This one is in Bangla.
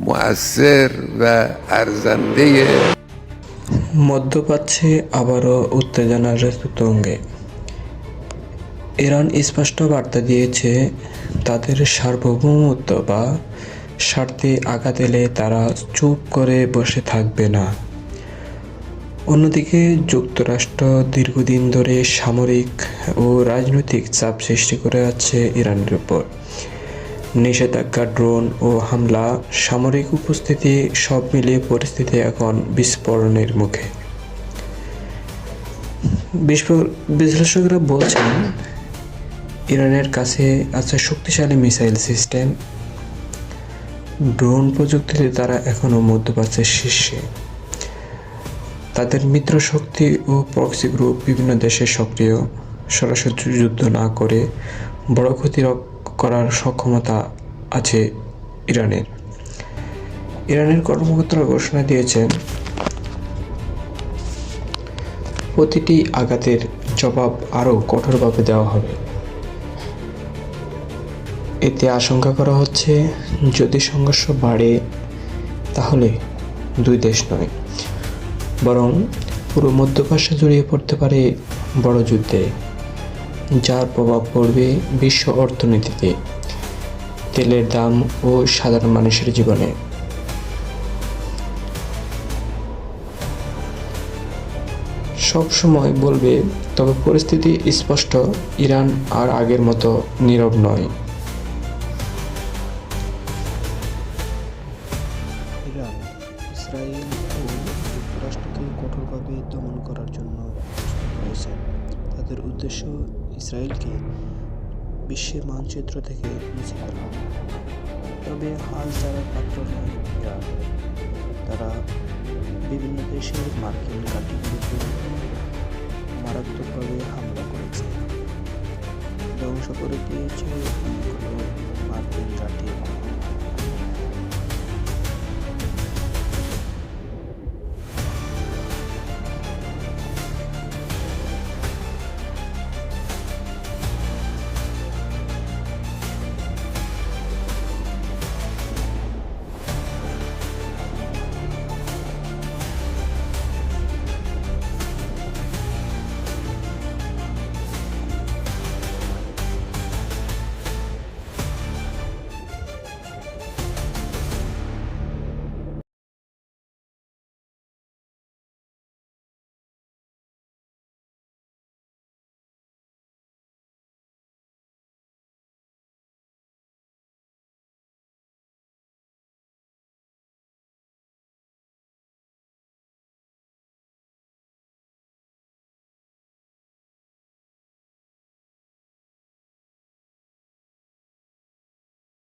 مؤثر و ارزنده মধ্যপ্রাচ্যে আবারও উত্তেজনার তুঙ্গে। ইরান স্পষ্ট বার্তা দিয়েছে, তাদের সার্বভৌমত্ব বা স্বার্থে আঘাত এলে তারা চুপ করে বসে থাকবে না। অন্যদিকে যুক্তরাষ্ট্র দীর্ঘদিন ধরে সামরিক ও রাজনৈতিক চাপ সৃষ্টি করে যাচ্ছে ইরানের উপর। নিষেধাজ্ঞা, ড্রোন ও হামলা, সামরিক উপস্থিতি সব মিলিয়ে পরিস্থিতি এখন বিস্ফোরণের মুখে। বিশ্লেষকরা বলছেন, ইরানের কাছে আছে শক্তিশালী মিসাইল সিস্টেম, ড্রোন প্রযুক্তিতে তারা এখনও মধ্যপ্রাচ্যের শীর্ষে। তাদের মিত্র শক্তি ও প্রক্সি গ্রুপ বিভিন্ন দেশে সক্রিয়। সরাসরি যুদ্ধ না করে বড় ক্ষতি করার সক্ষমতা আছে ইরানের কর্মকর্তারা ঘোষণা দিয়েছেন, প্রতিটি আঘাতের জবাব আরও কঠোরভাবে দেওয়া হবে। এতে আশঙ্কা করা হচ্ছে, যদি সংঘর্ষ বাড়ে তাহলে দুই দেশ নয়, বরং পুরো মধ্যপ্রাচ্য জড়িয়ে পড়তে পারে বড় যুদ্ধে, যার প্রভাব পড়বে বিশ্ব অর্থনীতিতে, তেলের দাম ও সাধারণ মানুষের জীবনে। সব সময় বলবে, তবে পরিস্থিতি স্পষ্ট, ইরান আর আগের মতো নীরব নয়। ইরান ইসরায়েল ও যুক্তরাষ্ট্রকে কঠোরভাবে দমন করার জন্য প্রস্তুত রয়েছে। তাদের উদ্দেশ্য ইসরায়েলকে বিশ্বের মানচিত্র থেকে মুছে ফেলা। তবে হাল ছাড়ার পাত্র নয় ইরান। তারা বিভিন্ন দেশের মার্কিন ঘাঁটিগুলিতে মারাত্মকভাবে হামলা করেছে, ধ্বংস করে দিয়েছে অনেকগুলো মার্কিন ঘাঁটি।